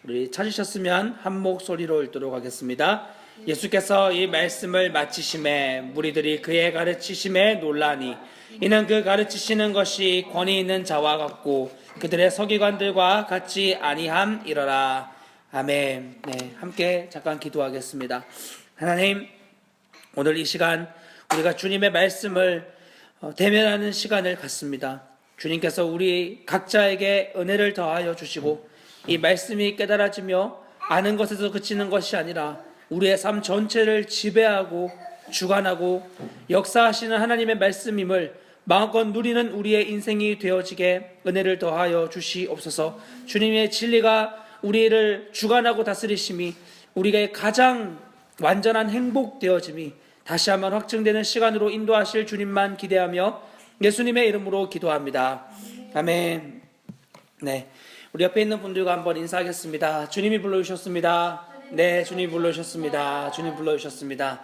우리 찾으셨으면 한 목소리로 읽도록 하겠습니다. 예수께서 이 말씀을 마치심에 무리들이 그의 가르치심에 놀라니 이는 그 가르치시는 것이 권위 있는 자와 같고 그들의 서기관들과 같지 아니함이러라. 아멘. 네, 함께 잠깐 기도하겠습니다. 하나님, 오늘 이 시간 우리가 주님의 말씀을 대면하는 시간을 갖습니다. 주님께서 우리 각자에게 은혜를 더하여 주시고 이 말씀이 깨달아지며 아는 것에서 그치는 것이 아니라 우리의 삶 전체를 지배하고 주관하고 역사하시는 하나님의 말씀임을 마음껏 누리는 우리의 인생이 되어지게 은혜를 더하여 주시옵소서. 주님의 진리가 우리를 주관하고 다스리심이 우리가 가장 완전한 행복 되어짐이 다시 한번 확증되는 시간으로 인도하실 주님만 기대하며 예수님의 이름으로 기도합니다. 아멘. 네, 우리 옆에 있는 분들과 한번 인사하겠습니다. 주님이 불러주셨습니다. 네, 주님이 불러주셨습니다. 주님 불러주셨습니다.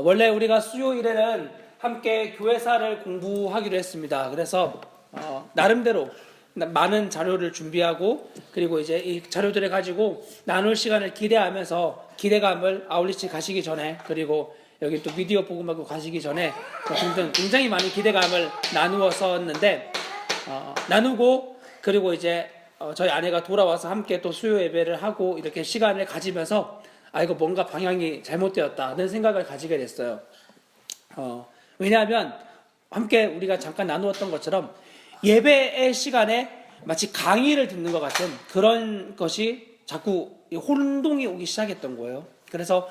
원래 우리가 수요일에는 함께 교회사를 공부하기로 했습니다. 그래서 나름대로 많은 자료를 준비하고 그리고 이제 이 자료들을 가지고 나눌 시간을 기대하면서 기대감을 아울리치 가시기 전에 그리고 여기 또 미디어 복음하고 가시기 전에 등등 굉장히 많은 기대감을 나누었었는데 나누고 그리고 이제 저희 아내가 돌아와서 함께 또 수요 예배를 하고 이렇게 시간을 가지면서 이거 뭔가 방향이 잘못되었다는 생각을 가지게 됐어요. 왜냐하면 함께 우리가 잠깐 나누었던 것처럼 예배의 시간에 마치 강의를 듣는 것 같은 그런 것이 자꾸 혼동이 오기 시작했던 거예요. 그래서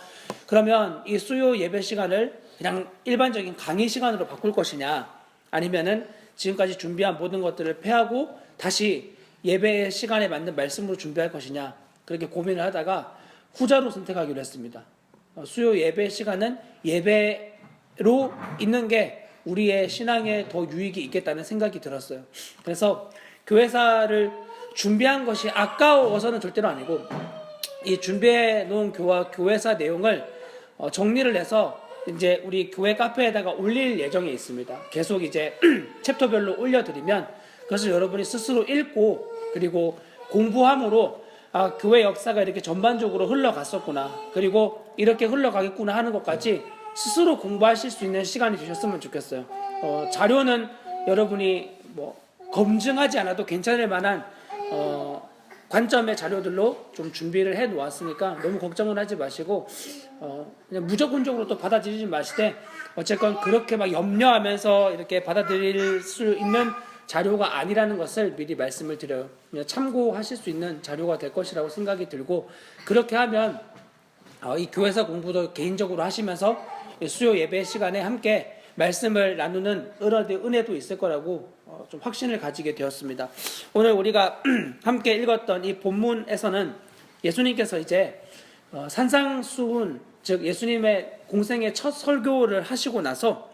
그러면 이 수요 예배 시간을 그냥 일반적인 강의 시간으로 바꿀 것이냐 아니면은 지금까지 준비한 모든 것들을 폐하고 다시 예배의 시간에 맞는 말씀으로 준비할 것이냐 그렇게 고민을 하다가 후자로 선택하기로 했습니다. 수요 예배 시간은 예배로 있는 게 우리의 신앙에 더 유익이 있겠다는 생각이 들었어요. 그래서 교회사를 준비한 것이 아까워서는 절대로 아니고 이 준비해 놓은 교회사 내용을 정리를 해서 이제 우리 교회 카페에다가 올릴 예정에 있습니다. 계속 이제 챕터별로 올려드리면 그것을 여러분이 스스로 읽고 그리고 공부함으로 교회 역사가 이렇게 전반적으로 흘러갔었구나 그리고 이렇게 흘러가겠구나 하는 것까지 스스로 공부하실 수 있는 시간이 되셨으면 좋겠어요. 자료는 여러분이 뭐 검증하지 않아도 괜찮을 만한 관점의 자료들로 좀 준비를 해 놓았으니까 너무 걱정을 하지 마시고 그냥 무조건적으로 또 받아들이지 마시되 어쨌건 그렇게 막 염려하면서 이렇게 받아들일 수 있는 자료가 아니라는 것을 미리 말씀을 드려요. 그냥 참고하실 수 있는 자료가 될 것이라고 생각이 들고 그렇게 하면 이 교회사 공부도 개인적으로 하시면서 수요 예배 시간에 함께 말씀을 나누는 은혜도 있을 거라고 좀 확신을 가지게 되었습니다. 오늘 우리가 함께 읽었던 이 본문에서는 예수님께서 이제 산상수훈 즉 예수님의 공생의 첫 설교를 하시고 나서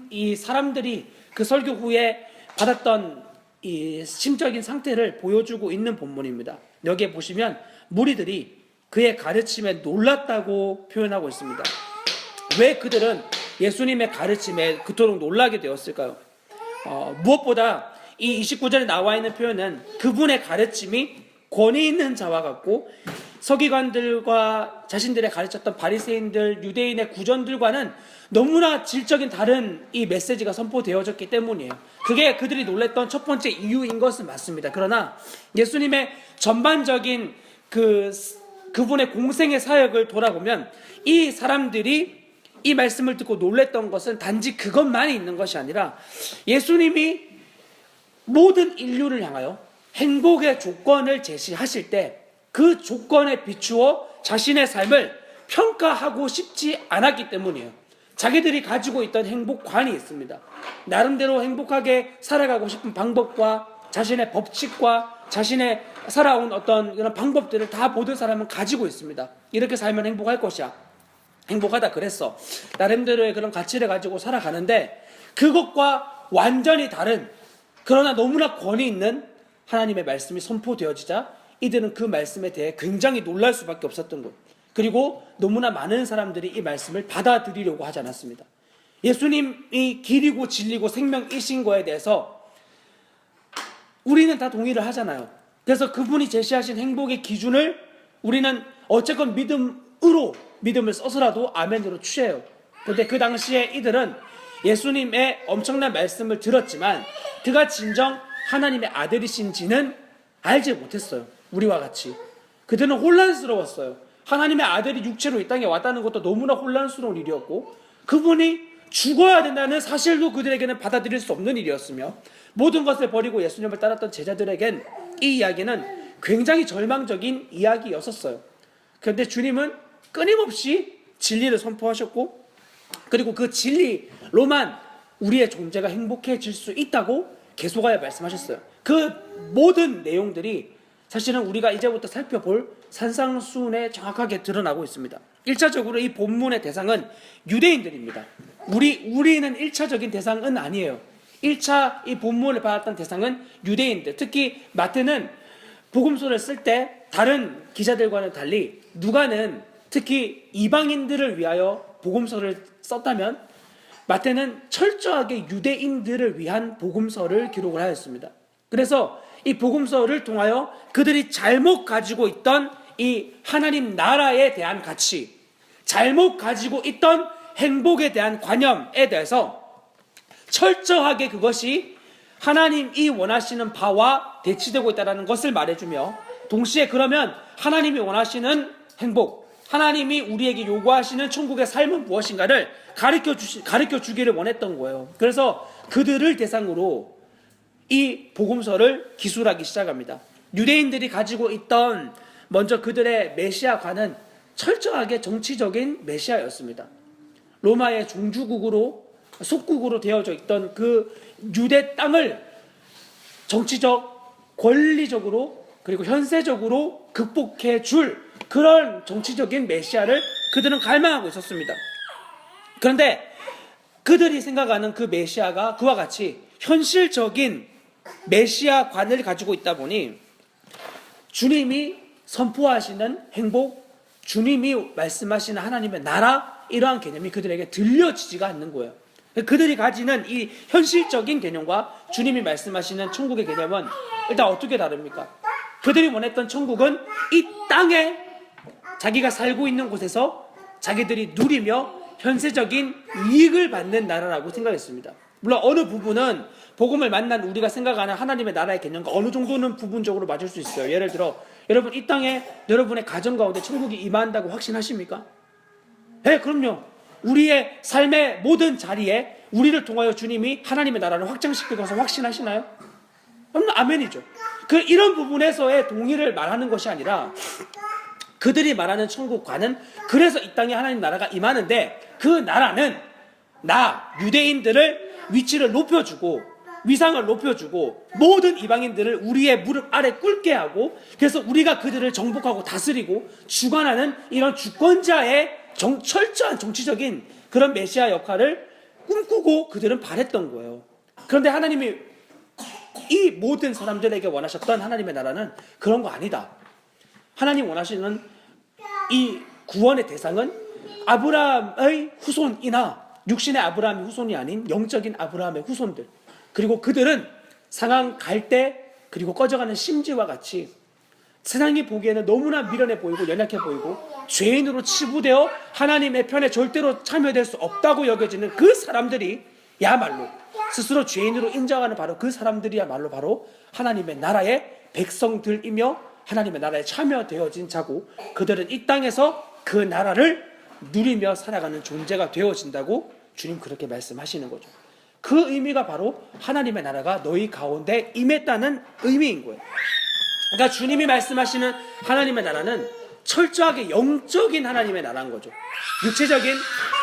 이 사람들이 그 설교 후에 받았던 이 심적인 상태를 보여주고 있는 본문입니다. 여기에 보시면 무리들이 그의 가르침에 놀랐다고 표현하고 있습니다. 왜 그들은 예수님의 가르침에 그토록 놀라게 되었을까요? 무엇보다 이 29절에 나와 있는 표현은 그분의 가르침이 권위 있는 자와 같고 서기관들과 자신들의 가르쳤던 바리새인들, 유대인의 구전들과는 너무나 질적인 다른 이 메시지가 선포되어졌기 때문이에요. 그게 그들이 놀랬던 첫 번째 이유인 것은 맞습니다. 그러나 예수님의 전반적인 그분의 공생의 사역을 돌아보면 이 사람들이 이 말씀을 듣고 놀랬던 것은 단지 그것만이 있는 것이 아니라 예수님이 모든 인류를 향하여 행복의 조건을 제시하실 때 그 조건에 비추어 자신의 삶을 평가하고 싶지 않았기 때문이에요. 자기들이 가지고 있던 행복관이 있습니다. 나름대로 행복하게 살아가고 싶은 방법과 자신의 법칙과 자신의 살아온 어떤 그런 방법들을 다 모든 사람은 가지고 있습니다. 이렇게 살면 행복할 것이야. 행복하다 그랬어. 나름대로의 그런 가치를 가지고 살아가는데 그것과 완전히 다른 그러나 너무나 권위 있는 하나님의 말씀이 선포되어지자 이들은 그 말씀에 대해 굉장히 놀랄 수밖에 없었던 것. 그리고 너무나 많은 사람들이 이 말씀을 받아들이려고 하지 않았습니다. 예수님이 길이고 진리고 생명이신 거에 대해서 우리는 다 동의를 하잖아요. 그래서 그분이 제시하신 행복의 기준을 우리는 어쨌건 믿음을 써서라도 아멘으로 취해요. 근데 그 당시에 이들은 예수님의 엄청난 말씀을 들었지만 그가 진정 하나님의 아들이신지는 알지 못했어요. 우리와 같이. 그들은 혼란스러웠어요. 하나님의 아들이 육체로 이 땅에 왔다는 것도 너무나 혼란스러운 일이었고 그분이 죽어야 된다는 사실도 그들에게는 받아들일 수 없는 일이었으며 모든 것을 버리고 예수님을 따랐던 제자들에겐 이 이야기는 굉장히 절망적인 이야기였었어요. 그런데 주님은 끊임없이 진리를 선포하셨고 그리고 그 진리로만 우리의 존재가 행복해질 수 있다고 계속하여 말씀하셨어요. 그 모든 내용들이 사실은 우리가 이제부터 살펴볼 산상수훈에 정확하게 드러나고 있습니다. 1차적으로 이 본문의 대상은 유대인들입니다. 우리는 1차적인 대상은 아니에요. 1차 이 본문을 받았던 대상은 유대인들. 특히 마태는 복음서를 쓸 때 다른 기자들과는 달리 누가는 특히 이방인들을 위하여 복음서를 썼다면 마태는 철저하게 유대인들을 위한 복음서를 기록을 하였습니다. 그래서 이 복음서를 통하여 그들이 잘못 가지고 있던 이 하나님 나라에 대한 가치, 잘못 가지고 있던 행복에 대한 관념에 대해서 철저하게 그것이 하나님이 원하시는 바와 대치되고 있다는 것을 말해주며 동시에 그러면 하나님이 원하시는 행복, 하나님이 우리에게 요구하시는 천국의 삶은 무엇인가를 가르쳐 주기를 원했던 거예요. 그래서 그들을 대상으로 이 복음서를 기술하기 시작합니다. 유대인들이 가지고 있던 먼저 그들의 메시아관은 철저하게 정치적인 메시아였습니다. 로마의 속국으로 되어져 있던 그 유대 땅을 정치적, 권리적으로 그리고 현세적으로 극복해 줄 그런 정치적인 메시아를 그들은 갈망하고 있었습니다. 그런데 그들이 생각하는 그 메시아가 그와 같이 현실적인 메시아관을 가지고 있다 보니 주님이 선포하시는 행복, 주님이 말씀하시는 하나님의 나라 이러한 개념이 그들에게 들려지지가 않는 거예요. 그들이 가지는 이 현실적인 개념과 주님이 말씀하시는 천국의 개념은 일단 어떻게 다릅니까? 그들이 원했던 천국은 이 땅에 자기가 살고 있는 곳에서 자기들이 누리며 현세적인 이익을 받는 나라라고 생각했습니다. 물론 어느 부분은 복음을 만난 우리가 생각하는 하나님의 나라의 개념과 어느 정도는 부분적으로 맞을 수 있어요. 예를 들어 여러분 이 땅에 여러분의 가정 가운데 천국이 임한다고 확신하십니까? 네, 그럼요. 우리의 삶의 모든 자리에 우리를 통하여 주님이 하나님의 나라를 확장시킬 것을 확신하시나요? 그럼 아멘이죠. 이런 부분에서의 동의를 말하는 것이 아니라 그들이 말하는 천국과는 그래서 이 땅에 하나님 나라가 임하는데 그 나라는 유대인들을 위치를 높여주고 위상을 높여주고 모든 이방인들을 우리의 무릎 아래 꿇게 하고 그래서 우리가 그들을 정복하고 다스리고 주관하는 이런 주권자의 철저한 정치적인 그런 메시아 역할을 꿈꾸고 그들은 바랬던 거예요. 그런데 하나님이 이 모든 사람들에게 원하셨던 하나님의 나라는 그런 거 아니다. 하나님 원하시는 이 구원의 대상은 아브라함의 후손이나 육신의 아브라함의 후손이 아닌 영적인 아브라함의 후손들, 그리고 그들은 상한 갈대 그리고 꺼져가는 심지와 같이 세상이 보기에는 너무나 미련해 보이고 연약해 보이고 죄인으로 치부되어 하나님의 편에 절대로 참여될 수 없다고 여겨지는 그 사람들이 야말로 스스로 죄인으로 인정하는 바로 그 사람들이야말로 바로 하나님의 나라의 백성들이며 하나님의 나라에 참여되어진 자고 그들은 이 땅에서 그 나라를 누리며 살아가는 존재가 되어진다고 주님 그렇게 말씀하시는 거죠. 그 의미가 바로 하나님의 나라가 너희 가운데 임했다는 의미인 거예요. 그러니까 주님이 말씀하시는 하나님의 나라는 철저하게 영적인 하나님의 나라인 거죠. 육체적인,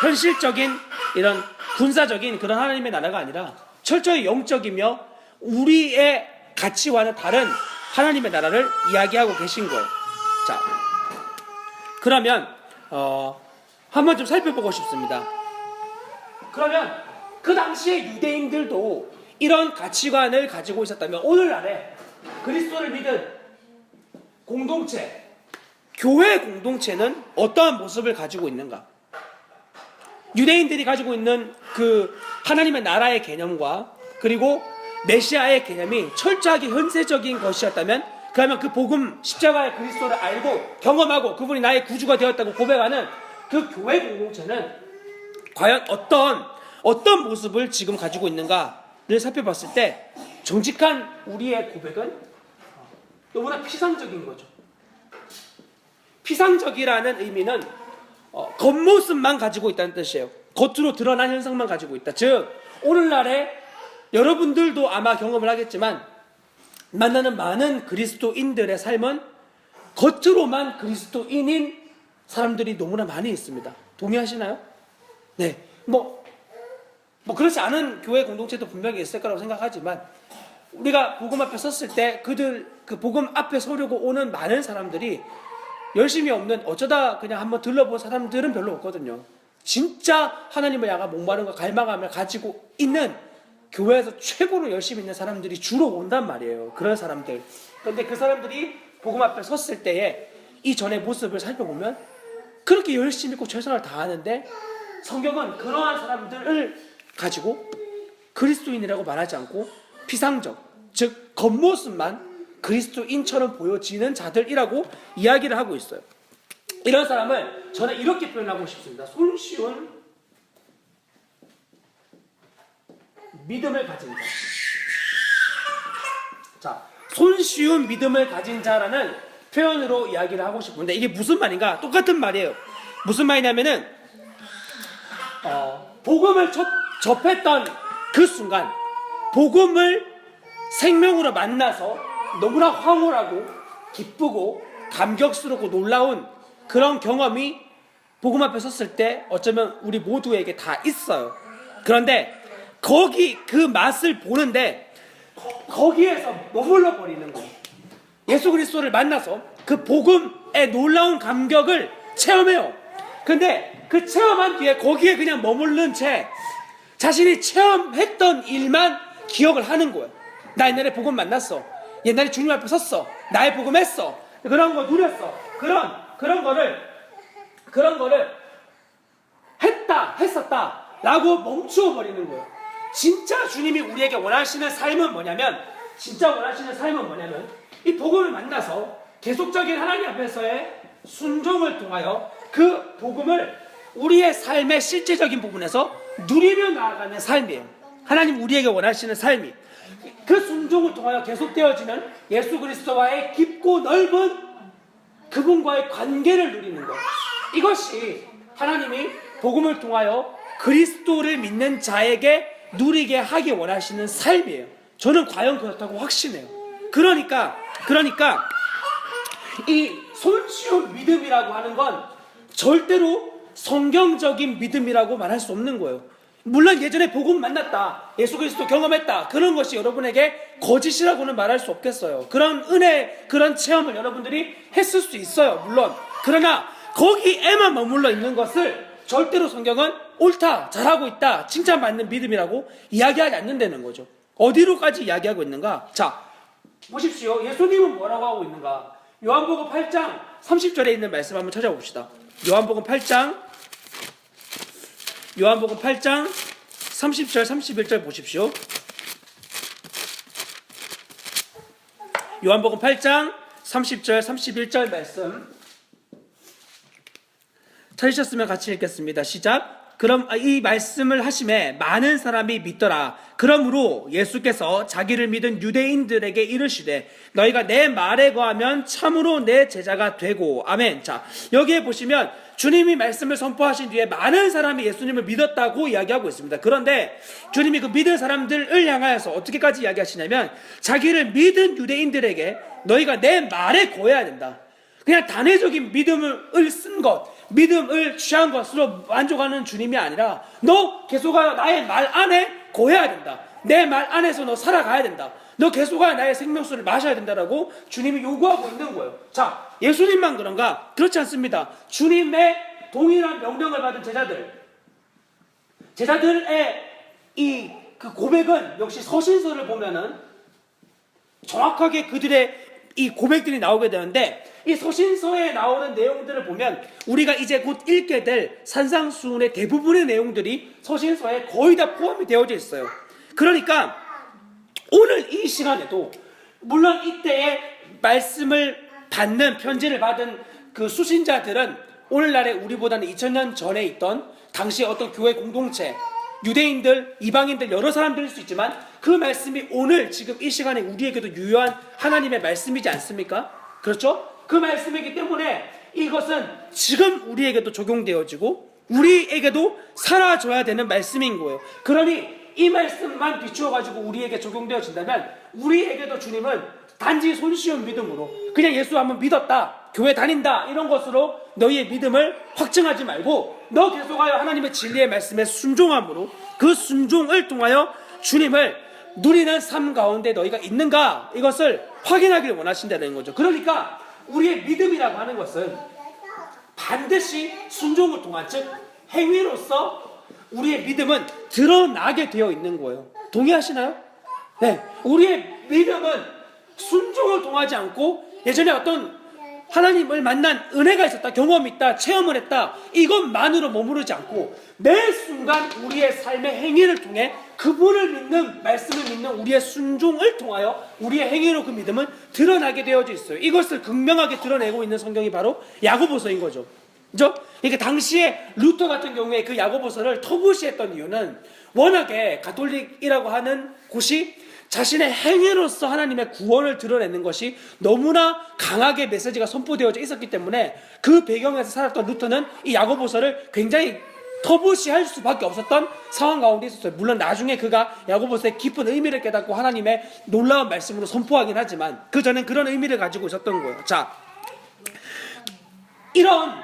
현실적인 이런 군사적인 그런 하나님의 나라가 아니라 철저히 영적이며 우리의 가치와는 다른 하나님의 나라를 이야기하고 계신 거예요. 자, 그러면 한번 좀 살펴보고 싶습니다. 그러면 그 당시에 유대인들도 이런 가치관을 가지고 있었다면 오늘날에 그리스도를 믿은 공동체, 교회 공동체는 어떠한 모습을 가지고 있는가? 유대인들이 가지고 있는 그 하나님의 나라의 개념과 그리고 메시아의 개념이 철저하게 현세적인 것이었다면 그러면 그 복음 십자가의 그리스도를 알고 경험하고 그분이 나의 구주가 되었다고 고백하는 그 교회 공동체는 과연 어떤 모습을 지금 가지고 있는가를 살펴봤을 때 정직한 우리의 고백은 너무나 피상적인 거죠. 피상적이라는 의미는 겉모습만 가지고 있다는 뜻이에요. 겉으로 드러난 현상만 가지고 있다. 즉 오늘날에 여러분들도 아마 경험을 하겠지만 만나는 많은 그리스도인들의 삶은 겉으로만 그리스도인인 사람들이 너무나 많이 있습니다. 동의하시나요? 네. 뭐 그렇지 않은 교회 공동체도 분명히 있을 거라고 생각하지만 우리가 복음 앞에 섰을 때 그 복음 앞에 서려고 오는 많은 사람들이 열심이 없는 어쩌다 그냥 한번 들러본 사람들은 별로 없거든요. 진짜 하나님을 향한 목마름과 갈망함을 가지고 있는 교회에서 최고로 열심히 있는 사람들이 주로 온단 말이에요. 그런 사람들. 그런데 그 사람들이 복음 앞에 섰을 때에 이전의 모습을 살펴보면 그렇게 열심히 있고 최선을 다하는데 성경은 그러한 사람들을 가지고 그리스도인이라고 말하지 않고 피상적, 즉 겉모습만 그리스도인처럼 보여지는 자들이라고 이야기를 하고 있어요. 이런 사람을 저는 이렇게 표현하고 싶습니다. 손쉬운 믿음을 가진 자. 자, 손쉬운 믿음을 가진 자라는 표현으로 이야기를 하고 싶은데 이게 무슨 말인가? 똑같은 말이에요. 무슨 말이냐면은 복음을 접했던 그 순간 복음을 생명으로 만나서 너무나 황홀하고 기쁘고 감격스럽고 놀라운 그런 경험이 복음 앞에 섰을 때 어쩌면 우리 모두에게 다 있어요. 그런데 그 맛을 보는데 거기에서 머물러 버리는 거예요. 예수 그리스도를 만나서 그 복음의 놀라운 감격을 체험해요. 근데 그 체험한 뒤에 거기에 그냥 머무른 채 자신이 체험했던 일만 기억을 하는 거예요. 나 옛날에 복음 만났어. 옛날에 주님 앞에 섰어. 나의 복음 했어. 그런 거 누렸어. 그런 거를 했었다 라고 멈추어 버리는 거예요. 진짜 주님이 우리에게 원하시는 삶은 뭐냐면 이 복음을 만나서 계속적인 하나님 앞에서의 순종을 통하여 그 복음을 우리의 삶의 실제적인 부분에서 누리며 나아가는 삶이에요. 하나님 우리에게 원하시는 삶이 그 순종을 통하여 계속되어지는 예수 그리스도와의 깊고 넓은 그분과의 관계를 누리는 것. 이것이 하나님이 복음을 통하여 그리스도를 믿는 자에게 누리게 하기 원하시는 삶이에요. 저는 과연 그렇다고 확신해요. 그러니까 이 손쉬운 믿음이라고 하는 건 절대로 성경적인 믿음이라고 말할 수 없는 거예요. 물론 예전에 복음 만났다, 예수 그리스도 경험했다, 그런 것이 여러분에게 거짓이라고는 말할 수 없겠어요. 그런 은혜, 그런 체험을 여러분들이 했을 수 있어요. 물론. 그러나 거기에만 머물러 있는 것을 절대로 성경은 옳다, 잘하고 있다, 칭찬받는 믿음이라고 이야기하지 않는다는 거죠. 어디로까지 이야기하고 있는가? 자, 보십시오. 예수님은 뭐라고 하고 있는가? 요한복음 8장 30절에 있는 말씀 한번 찾아봅시다. 요한복음 8장 30절 31절 보십시오. 요한복음 8장 30절 31절 말씀 찾으셨으면 같이 읽겠습니다. 시작. 그럼 이 말씀을 하심에 많은 사람이 믿더라. 그러므로 예수께서 자기를 믿은 유대인들에게 이르시되 너희가 내 말에 거하면 참으로 내 제자가 되고. 아멘. 자, 여기에 보시면 주님이 말씀을 선포하신 뒤에 많은 사람이 예수님을 믿었다고 이야기하고 있습니다. 그런데 주님이 그 믿은 사람들을 향하여서 어떻게까지 이야기하시냐면 자기를 믿은 유대인들에게 너희가 내 말에 거해야 된다. 그냥 단회적인 믿음을 쓴 것, 믿음을 취한 것으로 만족하는 주님이 아니라 너 계속하여 나의 말 안에 거해야 된다. 내 말 안에서 너 살아가야 된다. 너 계속하여 나의 생명수를 마셔야 된다라고 주님이 요구하고 있는 거예요. 자, 예수님만 그런가? 그렇지 않습니다. 주님의 동일한 명령을 받은 제자들의 이 그 고백은 역시 서신서를 보면은 정확하게 그들의 이 고백들이 나오게 되는데 이 서신서에 나오는 내용들을 보면 우리가 이제 곧 읽게 될 산상수훈의 대부분의 내용들이 서신서에 거의 다 포함이 되어져 있어요. 그러니까 오늘 이 시간에도 물론 이때에 말씀을 받는 편지를 받은 그 수신자들은 오늘날의 우리보다는 2000년 전에 있던 당시 어떤 교회 공동체, 유대인들, 이방인들 여러 사람들일 수 있지만 그 말씀이 오늘 지금 이 시간에 우리에게도 유효한 하나님의 말씀이지 않습니까? 그렇죠? 그 말씀이기 때문에 이것은 지금 우리에게도 적용되어지고 우리에게도 사라져야 되는 말씀인 거예요. 그러니 이 말씀만 비추어가지고 우리에게 적용되어진다면 우리에게도 주님은 단지 손쉬운 믿음으로 그냥 예수 한번 믿었다, 교회 다닌다 이런 것으로 너희의 믿음을 확증하지 말고 너 계속하여 하나님의 진리의 말씀에 순종함으로 그 순종을 통하여 주님을 누리는 삶 가운데 너희가 있는가 이것을 확인하기를 원하신다는 거죠. 그러니까 우리의 믿음이라고 하는 것은 반드시 순종을 통한 즉 행위로서 우리의 믿음은 드러나게 되어 있는 거예요. 동의하시나요? 네, 우리의 믿음은 순종을 통하지 않고 예전에 어떤 하나님을 만난 은혜가 있었다, 경험이 있다, 체험을 했다 이것만으로 머무르지 않고 매 순간 우리의 삶의 행위를 통해 그분을 믿는, 말씀을 믿는 우리의 순종을 통하여 우리의 행위로 그 믿음은 드러나게 되어져 있어요. 이것을 극명하게 드러내고 있는 성경이 바로 야고보서인 거죠. 그죠? 그러니까 당시에 루터 같은 경우에 그 야고보서를 터부시했던 이유는 워낙에 가톨릭이라고 하는 곳이 자신의 행위로서 하나님의 구원을 드러내는 것이 너무나 강하게 메시지가 선포되어져 있었기 때문에 그 배경에서 살았던 루터는 이 야고보서를 굉장히 터부시할 수밖에 없었던 상황 가운데 있었어요. 물론 나중에 그가 야고보서의 깊은 의미를 깨닫고 하나님의 놀라운 말씀으로 선포하긴 하지만 그 전엔 그런 의미를 가지고 있었던 거예요. 자, 이런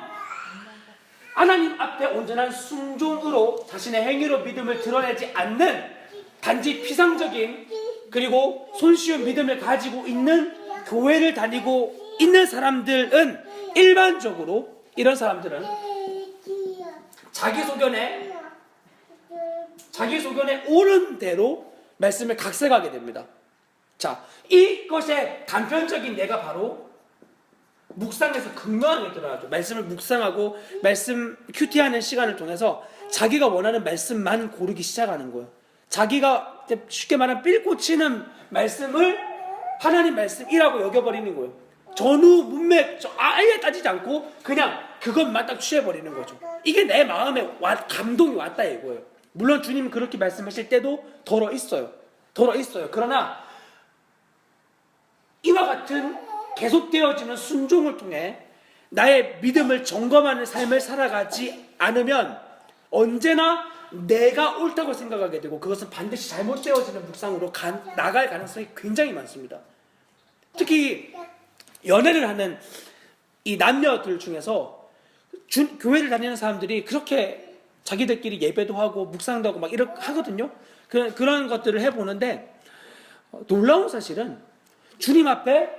하나님 앞에 온전한 순종으로 자신의 행위로 믿음을 드러내지 않는 단지 피상적인 그리고 손쉬운 믿음을 가지고 있는 교회를 다니고 있는 사람들은 일반적으로 이런 사람들은 자기소견에 옳은 대로 말씀을 각색하게 됩니다. 자, 이것의 단편적인 예가 바로 묵상에서 극명하게 드러나죠. 말씀을 묵상하고 말씀 큐티하는 시간을 통해서 자기가 원하는 말씀만 고르기 시작하는 거예요. 자기가 쉽게 말하면 삘고 치는 말씀을 하나님 말씀이라고 여겨버리는 거예요. 전후 문맥 아예 따지지 않고 그냥 그것만 딱 취해버리는 거죠. 이게 내 마음에 감동이 왔다 이거예요. 물론 주님은 그렇게 말씀하실 때도 덜어 있어요. 그러나 이와 같은 계속되어지는 순종을 통해 나의 믿음을 점검하는 삶을 살아가지 않으면 언제나 내가 옳다고 생각하게 되고 그것은 반드시 잘못되어지는 묵상으로 나갈 가능성이 굉장히 많습니다. 특히 연애를 하는 이 남녀들 중에서 교회를 다니는 사람들이 그렇게 자기들끼리 예배도 하고 묵상도 하고 막 이렇게 하거든요. 그런 것들을 해보는데 놀라운 사실은 주님 앞에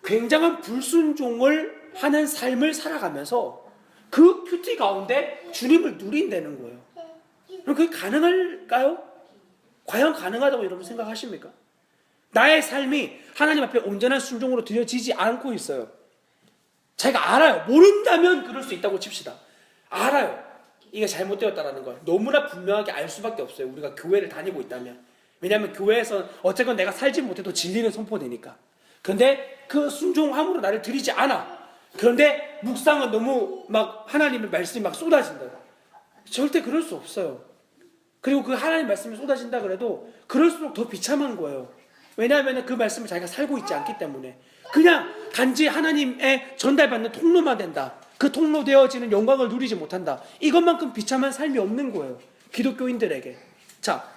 굉장한 불순종을 하는 삶을 살아가면서 그 큐티 가운데 주님을 누린다는 거예요. 그럼 그게 가능할까요? 과연 가능하다고 여러분 생각하십니까? 나의 삶이 하나님 앞에 온전한 순종으로 드려지지 않고 있어요. 자기가 알아요. 모른다면 그럴 수 있다고 칩시다. 알아요. 이게 잘못되었다라는 걸 너무나 분명하게 알 수밖에 없어요. 우리가 교회를 다니고 있다면. 왜냐하면 교회에서 어쨌건 내가 살지 못해도 진리는 선포되니까. 그런데 그 순종함으로 나를 드리지 않아. 그런데 묵상은 너무 막 하나님의 말씀이 막 쏟아진다. 절대 그럴 수 없어요. 그리고 그 하나님 말씀이 쏟아진다 그래도 그럴수록 더 비참한 거예요. 왜냐하면 그 말씀을 자기가 살고 있지 않기 때문에 그냥 단지 하나님의 전달받는 통로만 된다. 그 통로 되어지는 영광을 누리지 못한다. 이것만큼 비참한 삶이 없는 거예요. 기독교인들에게. 자,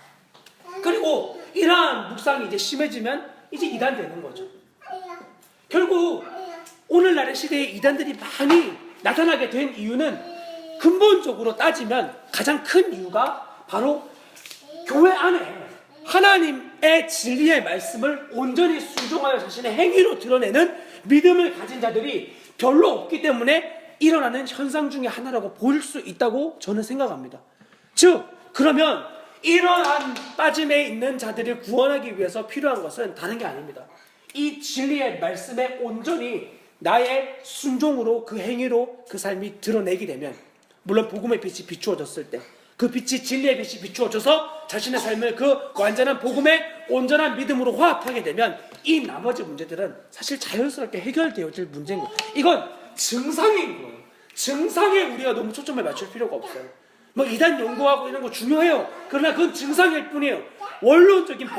그리고 이러한 묵상이 이제 심해지면 이제 이단되는 거죠. 결국 오늘날의 시대에 이단들이 많이 나타나게 된 이유는 근본적으로 따지면 가장 큰 이유가 바로 교회 안에 하나님의 진리의 말씀을 온전히 순종하여 자신의 행위로 드러내는 믿음을 가진 자들이 별로 없기 때문에 일어나는 현상 중에 하나라고 볼 수 있다고 저는 생각합니다. 즉, 그러면 이러한 빠짐에 있는 자들을 구원하기 위해서 필요한 것은 다른 게 아닙니다. 이 진리의 말씀에 온전히 나의 순종으로 그 행위로 그 삶이 드러내게 되면, 물론 복음의 빛이 비추어졌을 때 그 빛이 진리의 빛이 비추어져서 자신의 삶을 그 완전한 복음의 온전한 믿음으로 화합하게 되면 이 나머지 문제들은 사실 자연스럽게 해결되어질 문제인 거예요. 이건 증상인 거예요. 증상에 우리가 너무 초점을 맞출 필요가 없어요. 뭐 이단 연구하고 이런 거 중요해요. 그러나 그건 증상일 뿐이에요. 원론적인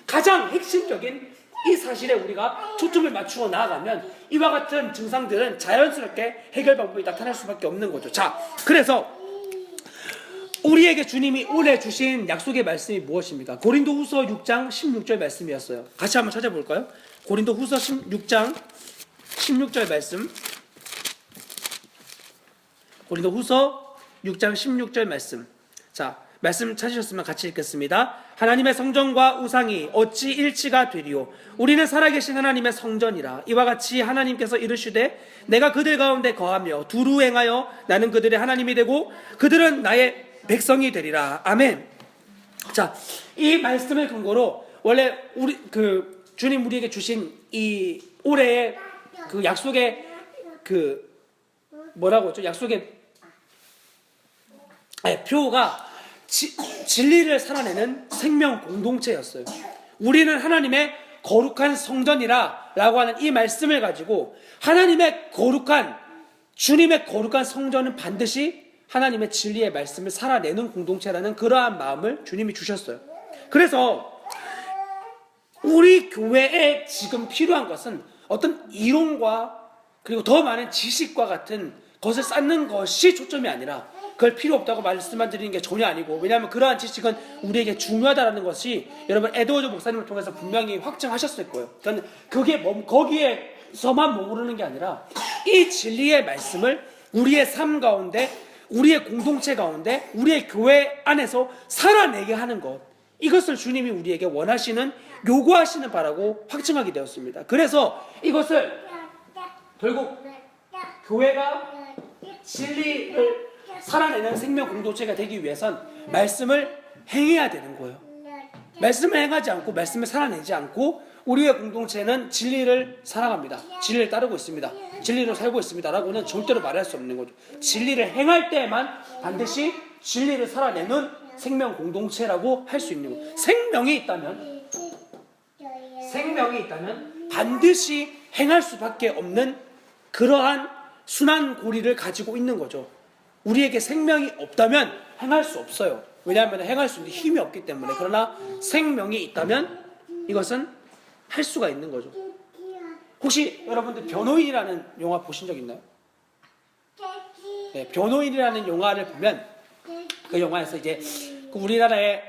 가장 핵심적인 이 사실에 우리가 초점을 맞추어 나아가면 이와 같은 증상들은 자연스럽게 해결 방법이 나타날 수밖에 없는 거죠. 자, 그래서 우리에게 주님이 오늘 주신 약속의 말씀이 무엇입니까? 고린도후서 6장 16절 말씀이었어요. 같이 한번 찾아볼까요? 고린도후서 6장 16절 말씀. 고린도후서 6장 16절 말씀. 자, 말씀 찾으셨으면 같이 읽겠습니다. 하나님의 성전과 우상이 어찌 일치가 되리요? 우리는 살아계신 하나님의 성전이라. 이와 같이 하나님께서 이르시되 내가 그들 가운데 거하며 두루 행하여 나는 그들의 하나님이 되고 그들은 나의 백성이 되리라. 아멘. 자, 이 말씀을 근거로 원래 주님 우리에게 주신 이 올해의 그 약속의 뭐라고 했죠? 약속의 표가 진리를 살아내는 생명 공동체였어요. 우리는 하나님의 거룩한 성전이라 라고 하는 이 말씀을 가지고 하나님의 주님의 거룩한 성전은 반드시 하나님의 진리의 말씀을 살아내는 공동체라는 그러한 마음을 주님이 주셨어요. 그래서 우리 교회에 지금 필요한 것은 어떤 이론과 그리고 더 많은 지식과 같은 것을 쌓는 것이 초점이 아니라 그걸 필요 없다고 말씀만 드리는 게 전혀 아니고, 왜냐하면 그러한 지식은 우리에게 중요하다는 것이 여러분 에드워드 목사님을 통해서 분명히 확증하셨을 거예요. 그러니까 그게 거기에서만 머무르는 게 아니라 이 진리의 말씀을 우리의 삶 가운데, 우리의 공동체 가운데, 우리의 교회 안에서 살아내게 하는 것, 이것을 주님이 우리에게 원하시는, 요구하시는 바라고 확증하게 되었습니다. 그래서 이것을 결국 교회가 진리를 살아내는 생명 공동체가 되기 위해선 말씀을 행해야 되는 거예요. 말씀을 행하지 않고 말씀을 살아내지 않고 우리의 공동체는 진리를 살아갑니다. 진리를 따르고 있습니다. 진리로 살고 있습니다. 라고는 절대로 말할 수 없는 거죠. 진리를 행할 때에만 반드시 진리를 살아내는 생명 공동체라고 할 수 있는 거예요. 생명이 있다면 반드시 행할 수밖에 없는 그러한 순환 고리를 가지고 있는 거죠. 우리에게 생명이 없다면 행할 수 없어요. 왜냐하면 행할 수 있는 힘이 없기 때문에. 그러나 생명이 있다면 이것은 할 수가 있는 거죠. 혹시 여러분들 변호인이라는 영화 보신 적 있나요? 네, 변호인이라는 영화를 보면 그 영화에서 이제 우리나라의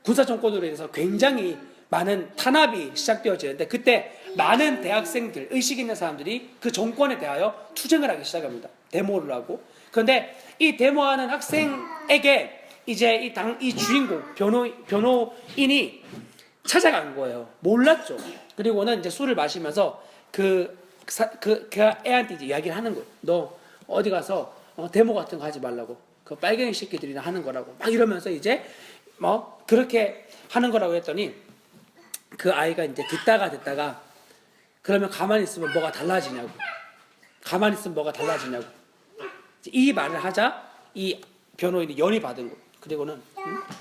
군사 정권으로 인해서 굉장히 많은 탄압이 시작되어지는데, 그때 많은 대학생들, 의식 있는 사람들이 그 정권에 대하여 투쟁을 하기 시작합니다. 데모를 하고. 그런데 이 데모하는 학생에게 이제 이 주인공 변호인이 찾아간 거예요. 몰랐죠. 그리고는 이제 술을 마시면서 그 애한테 이제 이야기를 하는 거예요. 너 어디 가서 데모 같은 거 하지 말라고. 그 빨갱이 새끼들이나 하는 거라고. 막 이러면서 이제 그렇게 하는 거라고 했더니 그 아이가 이제 듣다가 그러면 가만히 있으면 뭐가 달라지냐고. 이 말을 하자 이 변호인이 연이 받은 거예요. 그리고는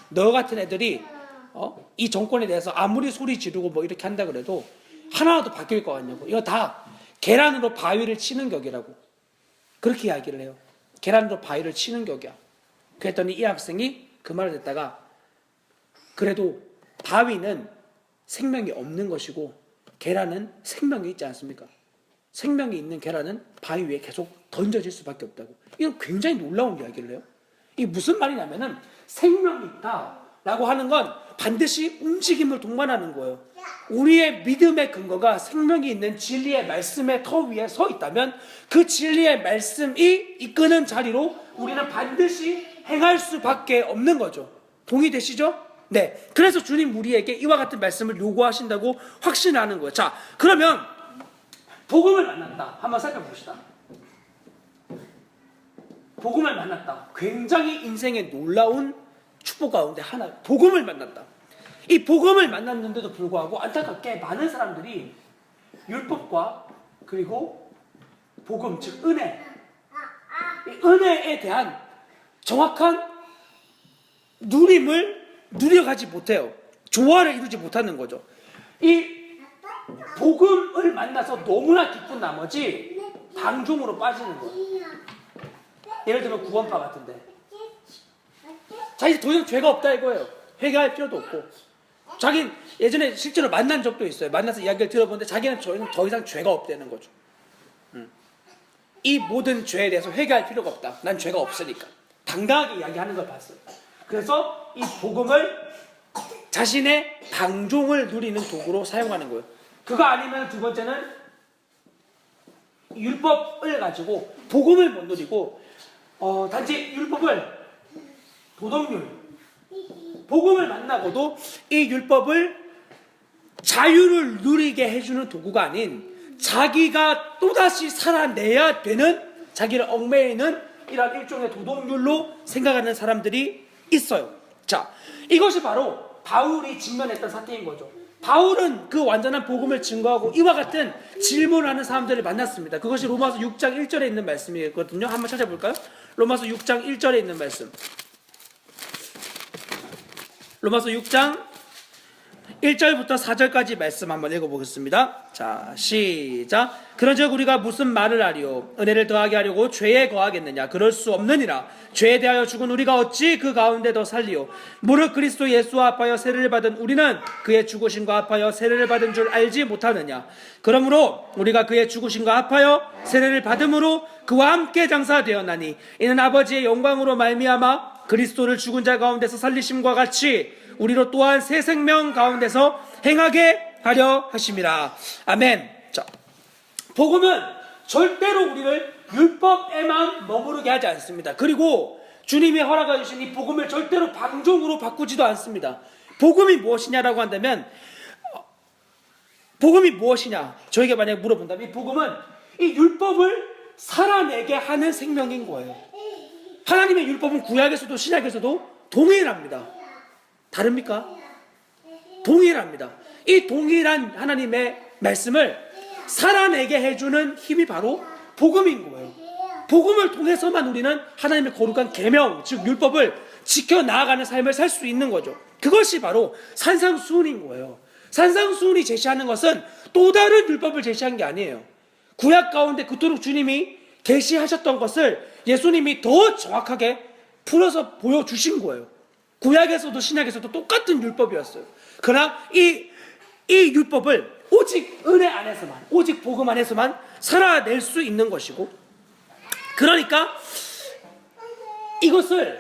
너 같은 애들이 이 정권에 대해서 아무리 소리 지르고 뭐 이렇게 한다 그래도 하나라도 바뀔 것 같냐고. 이거 다 계란으로 바위를 치는 격이라고. 그렇게 이야기를 해요. 계란으로 바위를 치는 격이야. 그랬더니 이 학생이 그 말을 듣다가 그래도 바위는 생명이 없는 것이고 계란은 생명이 있지 않습니까? 생명이 있는 계란은 바위 위에 계속 던져질 수밖에 없다고. 이건 굉장히 놀라운 이야기를 해요. 이게 무슨 말이냐면은 생명이 있다라고 하는 건 반드시 움직임을 동반하는 거예요. 우리의 믿음의 근거가 생명이 있는 진리의 말씀의 터 위에 서 있다면 그 진리의 말씀이 이끄는 자리로 우리는 반드시 행할 수밖에 없는 거죠. 동의되시죠? 네. 그래서 주님 우리에게 이와 같은 말씀을 요구하신다고 확신하는 거예요. 자, 그러면 복음을 만났다. 한번 살펴봅시다. 복음을 만났다. 굉장히 인생의 놀라운 축복 가운데 하나. 복음을 만났다. 이 복음을 만났는데도 불구하고 안타깝게 많은 사람들이 율법과 그리고 복음, 즉 은혜, 이 은혜에 대한 정확한 누림을 누려가지 못해요. 조화를 이루지 못하는 거죠. 이 복음을 만나서 너무나 기쁜 나머지 방종으로 빠지는 거예요. 예를 들면 구원파 같은데 자기 더 이상 죄가 없다 이거예요. 회개할 필요도 없고 자기는 예전에 실제로 만난 적도 있어요. 만나서 이야기를 들어보는데 자기는 더 이상 죄가 없다는 거죠. 이 모든 죄에 대해서 회개할 필요가 없다. 난 죄가 없으니까. 당당하게 이야기하는 걸 봤어요. 그래서 이 복음을 자신의 방종을 누리는 도구로 사용하는 거예요. 그거 아니면 두 번째는 율법을 가지고 복음을 못 누리고 단지 율법을 도덕률 복음을 만나고도 이 율법을 자유를 누리게 해주는 도구가 아닌 자기가 또다시 살아내야 되는 자기를 얽매이는 이런 일종의 도덕률로 생각하는 사람들이 있어요. 자, 이것이 바로 바울이 직면했던 사태인 거죠. 바울은 그 완전한 복음을 증거하고 이와 같은 질문을 하는 사람들을 만났습니다. 그것이 로마서 6장 1절에 있는 말씀이거든요. 한번 찾아볼까요? 로마서 6장 1절에 있는 말씀. 로마서 6장 1절부터 4절까지 말씀 한번 읽어보겠습니다. 자, 시작. 그런즉 우리가 무슨 말을 하리요? 은혜를 더하게 하려고 죄에 거하겠느냐? 그럴 수 없느니라. 죄에 대하여 죽은 우리가 어찌 그 가운데 더 살리요? 무릇 그리스도 예수와 합하여 세례를 받은 우리는 그의 죽으심과 합하여 세례를 받은 줄 알지 못하느냐? 그러므로 우리가 그의 죽으심과 합하여 세례를 받음으로 그와 함께 장사되었나니 이는 아버지의 영광으로 말미암아 그리스도를 죽은 자 가운데서 살리심과 같이 우리로 또한 새 생명 가운데서 행하게 하려 하심이라. 아멘. 자, 복음은 절대로 우리를 율법에만 머무르게 하지 않습니다. 그리고 주님이 허락해 주신 이 복음을 절대로 방종으로 바꾸지도 않습니다. 복음이 무엇이냐라고 한다면 복음이 무엇이냐 저에게 만약에 물어본다면 이 복음은 이 율법을 살아내게 하는 생명인 거예요. 하나님의 율법은 구약에서도 신약에서도 동일합니다. 다릅니까? 동일합니다. 이 동일한 하나님의 말씀을 살아내게 해주는 힘이 바로 복음인 거예요. 복음을 통해서만 우리는 하나님의 거룩한 계명, 즉 율법을 지켜나가는 삶을 살 수 있는 거죠. 그것이 바로 산상수훈인 거예요. 산상수훈이 제시하는 것은 또 다른 율법을 제시한 게 아니에요. 구약 가운데 그토록 주님이 계시하셨던 것을 예수님이 더 정확하게 풀어서 보여주신 거예요. 구약에서도 신약에서도 똑같은 율법이었어요. 그러나 이 율법을 오직 은혜 안에서만, 오직 복음 안에서만 살아낼 수 있는 것이고, 그러니까 이것을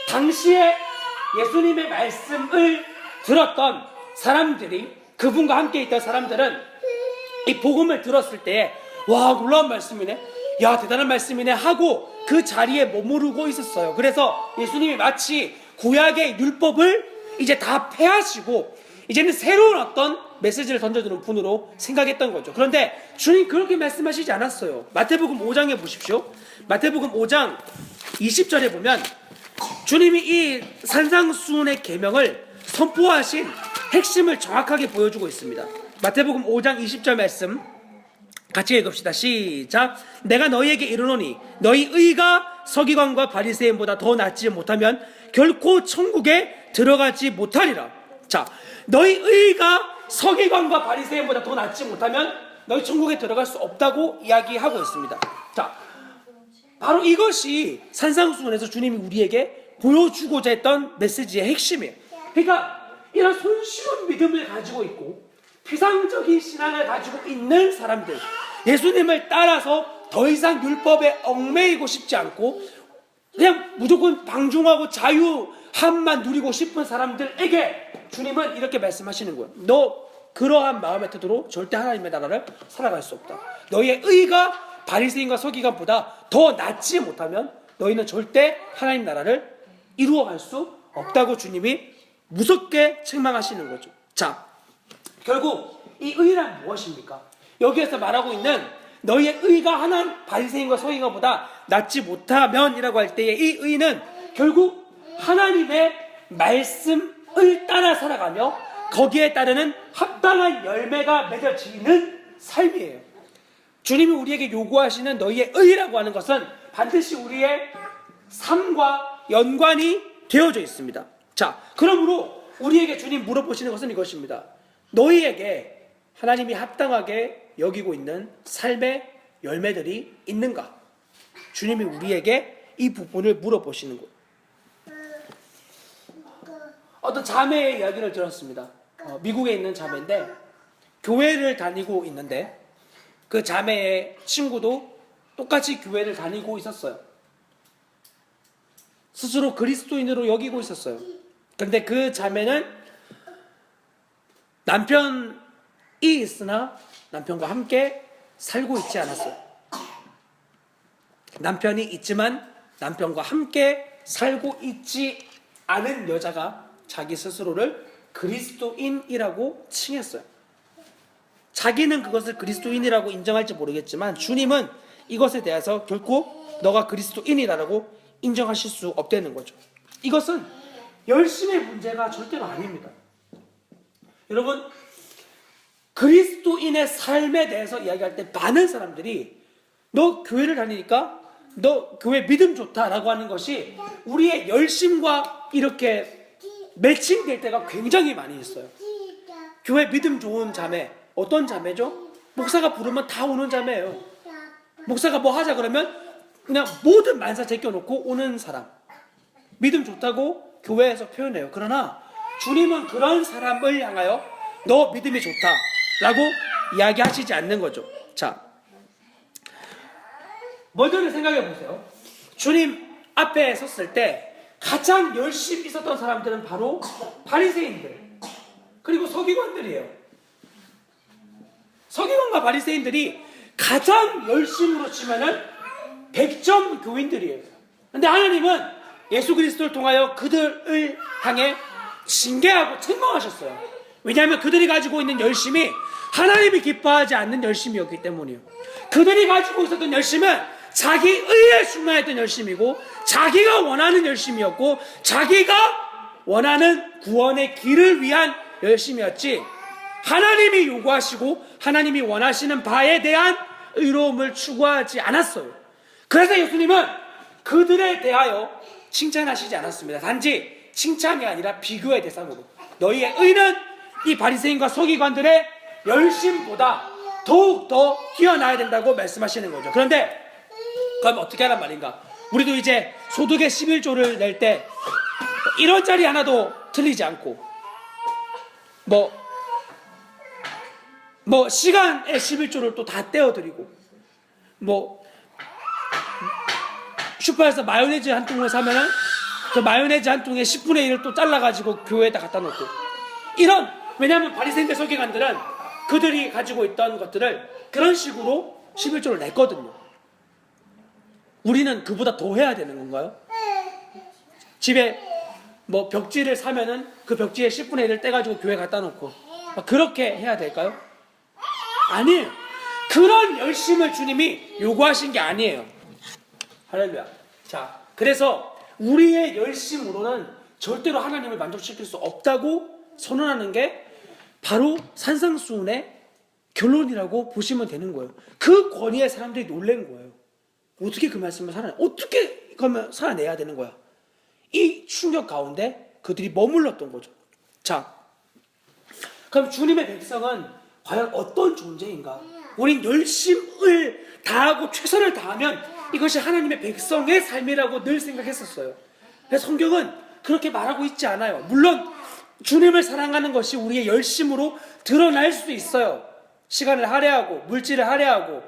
당시에 예수님의 말씀을 들었던 사람들이, 그분과 함께 있던 사람들은 이 복음을 들었을 때 와, 놀라운 말씀이네, 야, 대단한 말씀이네 하고 그 자리에 머무르고 있었어요. 그래서 예수님이 마치 구약의 율법을 이제 다 폐하시고 이제는 새로운 어떤 메시지를 던져주는 분으로 생각했던 거죠. 그런데 주님 그렇게 말씀하시지 않았어요. 마태복음 5장에 보십시오. 마태복음 5장 20절에 보면 주님이 이 산상수훈의 계명을 선포하신 핵심을 정확하게 보여주고 있습니다. 마태복음 5장 20절 말씀 같이 읽읍시다. 시작. 내가 너희에게 이르노니 너희 의가 서기관과 바리새인보다 더 낫지 못하면 결코 천국에 들어가지 못하리라. 자, 너희 의가 서기관과 바리새인보다 더 낫지 못하면 너희 천국에 들어갈 수 없다고 이야기하고 있습니다. 자, 바로 이것이 산상수훈에서 주님이 우리에게 보여주고자 했던 메시지의 핵심이에요. 그러니까 이런 손쉬운 믿음을 가지고 있고 피상적인 신앙을 가지고 있는 사람들, 예수님을 따라서 더 이상 율법에 얽매이고 싶지 않고 그냥 무조건 방종하고 자유함만 누리고 싶은 사람들에게 주님은 이렇게 말씀하시는 거예요. 너 그러한 마음의 태도로 절대 하나님의 나라를 살아갈 수 없다. 너희의 의가 바리새인과 서기관보다 더 낫지 못하면 너희는 절대 하나님 나라를 이루어갈 수 없다고 주님이 무섭게 책망하시는 거죠. 자, 결국 이 의란 무엇입니까? 여기에서 말하고 있는 너희의 의가 하나님 바리새인과 서기관보다 낫지 못하면이라고 할 때의 이 의는 결국 하나님의 말씀을 따라 살아가며 거기에 따르는 합당한 열매가 맺어지는 삶이에요. 주님이 우리에게 요구하시는 너희의 의라고 하는 것은 반드시 우리의 삶과 연관이 되어져 있습니다. 자, 그러므로 우리에게 주님 물어보시는 것은 이것입니다. 너희에게 하나님이 합당하게 여기고 있는 삶의 열매들이 있는가? 주님이 우리에게 이 부분을 물어보시는 거예요. 어떤 자매의 이야기를 들었습니다. 미국에 있는 자매인데 교회를 다니고 있는데 그 자매의 친구도 똑같이 교회를 다니고 있었어요. 스스로 그리스도인으로 여기고 있었어요. 그런데 그 자매는 남편이 있으나 남편과 함께 살고 있지 않았어요. 남편이 있지만 남편과 함께 살고 있지 않은 여자가 자기 스스로를 그리스도인이라고 칭했어요. 자기는 그것을 그리스도인이라고 인정할지 모르겠지만 주님은 이것에 대해서 결코 너가 그리스도인이라고 인정하실 수 없다는 거죠. 이것은 열심의 문제가 절대로 아닙니다. 여러분, 그리스도인의 삶에 대해서 이야기할 때 많은 사람들이 너 교회를 다니니까 너 교회 믿음 좋다라고 하는 것이 우리의 열심과 이렇게 매칭될 때가 굉장히 많이 있어요. 교회 믿음 좋은 자매, 어떤 자매죠? 목사가 부르면 다 오는 자매예요. 목사가 뭐 하자 그러면 그냥 모든 만사 제껴놓고 오는 사람. 믿음 좋다고 교회에서 표현해요. 그러나 주님은 그런 사람을 향하여 너 믿음이 좋다라고 이야기하시지 않는 거죠. 자, 먼저 생각해 보세요. 주님 앞에 섰을 때 가장 열심히 있었던 사람들은 바로 바리새인들 그리고 서기관들이에요. 서기관과 바리새인들이 가장 열심으로 치면은 100점 교인들이에요. 근데 하나님은 예수 그리스도를 통하여 그들을 향해 징계하고 책망하셨어요. 왜냐하면 그들이 가지고 있는 열심이 하나님이 기뻐하지 않는 열심이었기 때문이에요. 그들이 가지고 있었던 열심은 자기 의에 충만했던 열심이고 자기가 원하는 열심이었고 자기가 원하는 구원의 길을 위한 열심이었지 하나님이 요구하시고 하나님이 원하시는 바에 대한 의로움을 추구하지 않았어요. 그래서 예수님은 그들에 대하여 칭찬하시지 않았습니다. 단지 칭찬이 아니라 비교의 대상으로 너희의 의는 이 바리새인과 서기관들의 열심보다 더욱더 뛰어나야 된다고 말씀하시는 거죠. 그런데 그럼 어떻게 하란 말인가? 우리도 이제 소득의 11조를 낼 때 1원짜리 하나도 틀리지 않고 뭐 시간의 11조를 또 다 떼어드리고 슈퍼에서 마요네즈 한 통을 사면은 그 마요네즈 한 통에 10분의 1을 또 잘라가지고 교회에다 갖다 놓고 왜냐하면 바리새인들 서기관들은 그들이 가지고 있던 것들을 그런 식으로 11조를 냈거든요. 우리는 그보다 더 해야 되는 건가요? 집에 벽지를 사면은 그 벽지에 10분의 1을 떼가지고 교회 갖다 놓고 그렇게 해야 될까요? 아니에요. 그런 열심을 주님이 요구하신 게 아니에요. 할렐루야. 자, 그래서 우리의 열심으로는 절대로 하나님을 만족시킬 수 없다고 선언하는 게 바로 산상수훈의 결론이라고 보시면 되는 거예요. 그 권위에 사람들이 놀란 거예요. 어떻게 그 말씀을 어떻게 그러면 살아내야 되는 거야? 이 충격 가운데 그들이 머물렀던 거죠. 자, 그럼 주님의 백성은 과연 어떤 존재인가? 우린 열심을 다하고 최선을 다하면 이것이 하나님의 백성의 삶이라고 늘 생각했었어요. 그래서 성경은 그렇게 말하고 있지 않아요. 물론 주님을 사랑하는 것이 우리의 열심으로 드러날 수 있어요. 시간을 할애하고 물질을 할애하고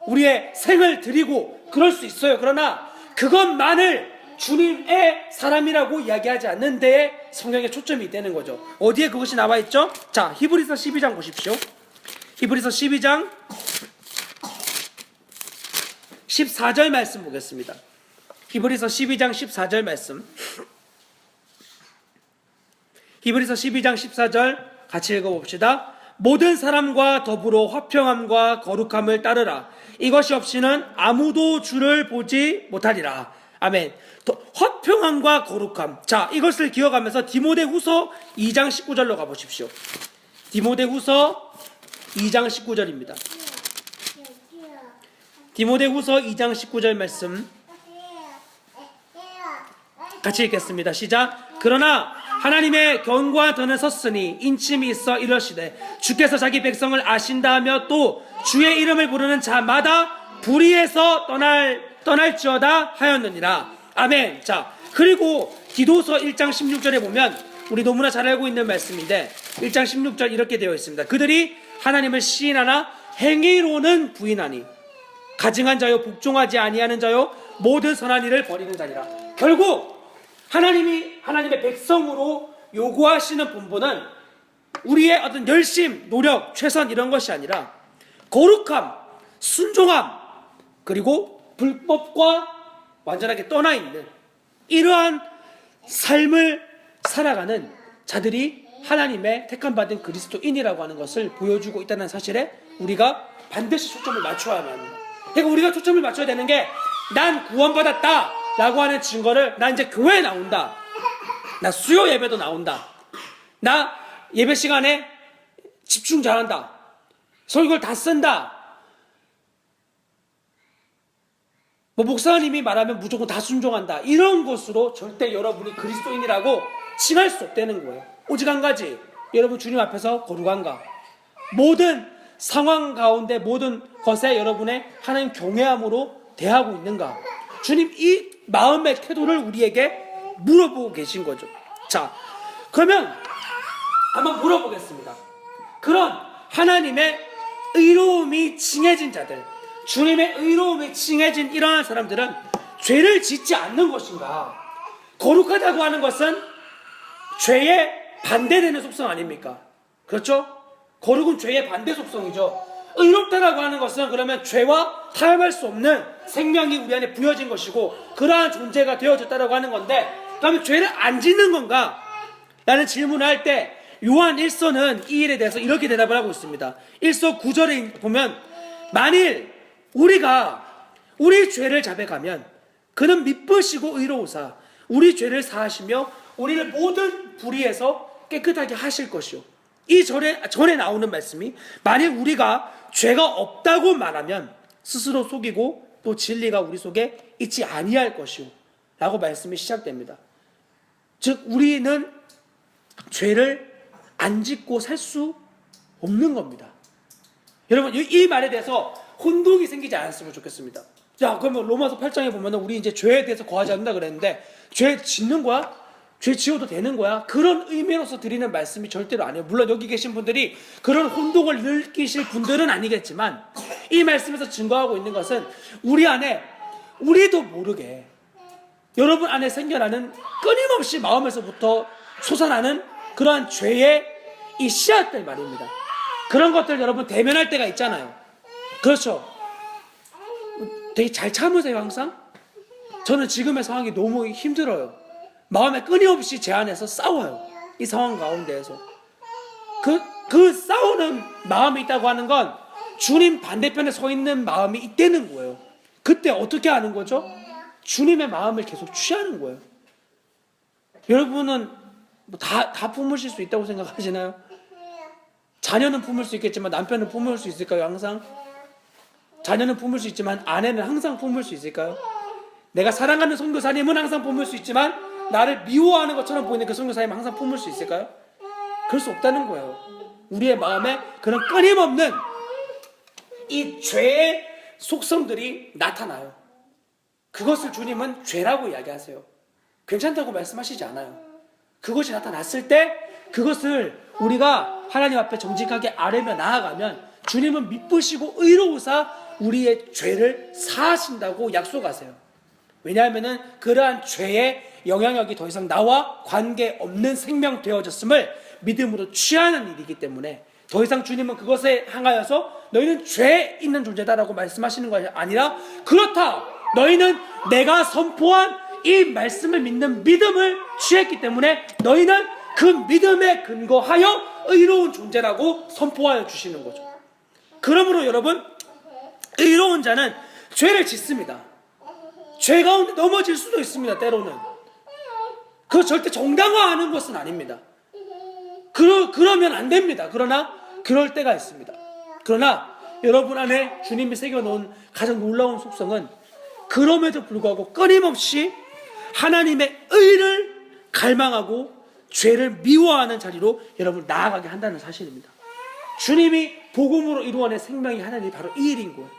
우리의 생을 드리고 그럴 수 있어요. 그러나 그것만을 주님의 사람이라고 이야기하지 않는 데에 성경에 초점이 있다는 거죠. 어디에 그것이 나와 있죠? 자, 히브리서 12장 보십시오. 히브리서 12장 14절 말씀 보겠습니다. 히브리서 12장 14절 말씀. 히브리서 12장 14절 같이 읽어봅시다. 모든 사람과 더불어 화평함과 거룩함을 따르라. 이것이 없이는 아무도 주를 보지 못하리라. 아멘. 화평함과 거룩함. 자, 이것을 기억하면서 디모데후서 2장 19절로 가보십시오. 디모데후서 2장 19절입니다. 디모데후서 2장 19절 말씀 같이 읽겠습니다. 시작. 그러나 하나님의 견고한 터는 섰으니 인침이 있어 이러시되 주께서 자기 백성을 아신다 하며 또 주의 이름을 부르는 자마다 불의에서 떠날지어다 하였느니라. 아멘. 자, 그리고 디도서 1장 16절에 보면 우리 너무나 잘 알고 있는 말씀인데 1장 16절 이렇게 되어 있습니다. 그들이 하나님을 시인하나 행위로는 부인하니 가증한 자요 복종하지 아니하는 자요 모든 선한 일을 버리는 자니라. 결국 하나님의 백성으로 요구하시는 본분은 우리의 어떤 열심, 노력, 최선 이런 것이 아니라 거룩함, 순종함, 그리고 불법과 완전하게 떠나 있는 이러한 삶을 살아가는 자들이 하나님의 택함받은 그리스도인이라고 하는 것을 보여주고 있다는 사실에 우리가 반드시 초점을 맞춰야만 합니다. 그러니까 우리가 초점을 맞춰야 되는 게 난 구원받았다 라고 하는 증거를 나 이제 교회에 나온다, 나 수요 예배도 나온다, 나 예배 시간에 집중 잘한다, 설교를 다 쓴다, 뭐 목사님이 말하면 무조건 다 순종한다, 이런 것으로 절대 여러분이 그리스도인이라고 칭할 수 없다는 거예요. 오직 한 가지, 여러분 주님 앞에서 거룩한가, 모든 상황 가운데 모든 것에 여러분의 하나님 경외함으로 대하고 있는가, 주님 이 마음의 태도를 우리에게 물어보고 계신 거죠. 자, 그러면 한번 물어보겠습니다. 그런 하나님의 의로움이 칭해진 자들, 주님의 의로움이 칭해진 이러한 사람들은 죄를 짓지 않는 것인가? 거룩하다고 하는 것은 죄의 반대되는 속성 아닙니까? 그렇죠? 거룩은 죄의 반대 속성이죠. 의롭다라고 하는 것은 그러면 죄와 타협할 수 없는 생명이 우리 안에 부여진 것이고 그러한 존재가 되어졌다라고 하는 건데, 그러면 죄를 안 짓는 건가? 라는 질문을 할 때 요한 1서는 이 일에 대해서 이렇게 대답을 하고 있습니다. 1서 9절에 보면 만일 우리가 우리 죄를 자백하면 그는 미쁘시고 의로우사 우리 죄를 사하시며 우리를 모든 불의에서 깨끗하게 하실 것이요. 이 전에 나오는 말씀이 만일 우리가 죄가 없다고 말하면 스스로 속이고 또 진리가 우리 속에 있지 아니할 것이요 라고 말씀이 시작됩니다. 즉 우리는 죄를 안 짓고 살 수 없는 겁니다. 여러분 이 말에 대해서 혼동이 생기지 않았으면 좋겠습니다. 자, 그러면 로마서 8장에 보면 우리 이제 죄에 대해서 거하지 않는다 그랬는데 죄 짓는 거야? 죄 지어도 되는 거야? 그런 의미로서 드리는 말씀이 절대로 아니에요. 물론 여기 계신 분들이 그런 혼동을 느끼실 분들은 아니겠지만 이 말씀에서 증거하고 있는 것은 우리 안에 우리도 모르게 여러분 안에 생겨나는 끊임없이 마음에서부터 솟아나는 그러한 죄의 이 씨앗들 말입니다. 그런 것들 여러분 대면할 때가 있잖아요. 그렇죠? 되게 잘 참으세요 항상? 저는 지금의 상황이 너무 힘들어요. 마음에 끊임없이 제 안에서 싸워요. 이 상황 가운데에서 그 싸우는 마음이 있다고 하는 건 주님 반대편에 서 있는 마음이 있다는 거예요. 그때 어떻게 하는 거죠? 주님의 마음을 계속 취하는 거예요. 여러분은 다 품으실 수 있다고 생각하시나요? 자녀는 품을 수 있겠지만 남편은 품을 수 있을까요? 항상? 자녀는 품을 수 있지만 아내는 항상 품을 수 있을까요? 내가 사랑하는 선교사님은 항상 품을 수 있지만 나를 미워하는 것처럼 보이는 그 선교사님 항상 품을 수 있을까요? 그럴 수 없다는 거예요. 우리의 마음에 그런 끊임없는 이 죄의 속성들이 나타나요. 그것을 주님은 죄라고 이야기하세요. 괜찮다고 말씀하시지 않아요. 그것이 나타났을 때 그것을 우리가 하나님 앞에 정직하게 아뢰며 나아가면 주님은 미쁘시고 의로우사 우리의 죄를 사하신다고 약속하세요. 왜냐하면 그러한 죄의 영향력이 더 이상 나와 관계없는 생명 되어졌음을 믿음으로 취하는 일이기 때문에 더 이상 주님은 그것에 향하여서 너희는 죄 있는 존재다라고 말씀하시는 것이 아니라 그렇다, 너희는 내가 선포한 이 말씀을 믿는 믿음을 취했기 때문에 너희는 그 믿음에 근거하여 의로운 존재라고 선포하여 주시는 거죠. 그러므로 여러분, 의로운 자는 죄를 짓습니다. 죄 가운데 넘어질 수도 있습니다. 때로는 그거 절대 정당화하는 것은 아닙니다. 그러면 안 됩니다. 그러나 그럴 때가 있습니다. 그러나 여러분 안에 주님이 새겨놓은 가장 놀라운 속성은 그럼에도 불구하고 끊임없이 하나님의 의를 갈망하고 죄를 미워하는 자리로 여러분 나아가게 한다는 사실입니다. 주님이 복음으로 이루어낸 생명이 하나님이 바로 이 일인 거예요.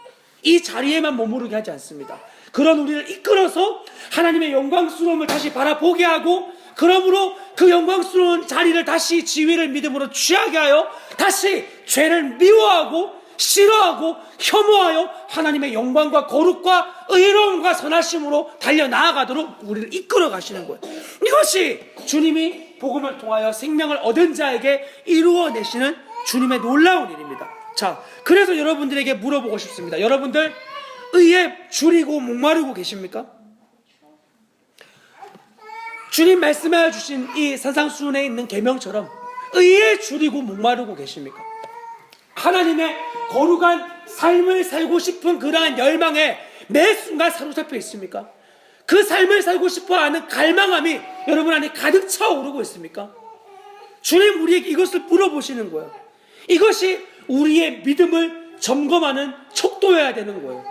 이 자리에만 머무르게 하지 않습니다. 그런 우리를 이끌어서 하나님의 영광스러움을 다시 바라보게 하고, 그러므로 그 영광스러운 자리를 다시 지위를 믿음으로 취하게 하여 다시 죄를 미워하고 싫어하고 혐오하여 하나님의 영광과 거룩과 의로움과 선하심으로 달려나아가도록 우리를 이끌어 가시는 거예요. 이것이 주님이 복음을 통하여 생명을 얻은 자에게 이루어내시는 주님의 놀라운 일입니다. 자, 그래서 여러분들에게 물어보고 싶습니다. 여러분들 의에 줄이고 목마르고 계십니까? 주님 말씀해 주신 이 산상수훈에 있는 계명처럼 의에 줄이고 목마르고 계십니까? 하나님의 거룩한 삶을 살고 싶은 그러한 열망에 매 순간 사로잡혀 있습니까? 그 삶을 살고 싶어 하는 갈망함이 여러분 안에 가득 차오르고 있습니까? 주님 우리에게 이것을 물어보시는 거예요. 이것이 우리의 믿음을 점검하는 척도여야 되는 거예요.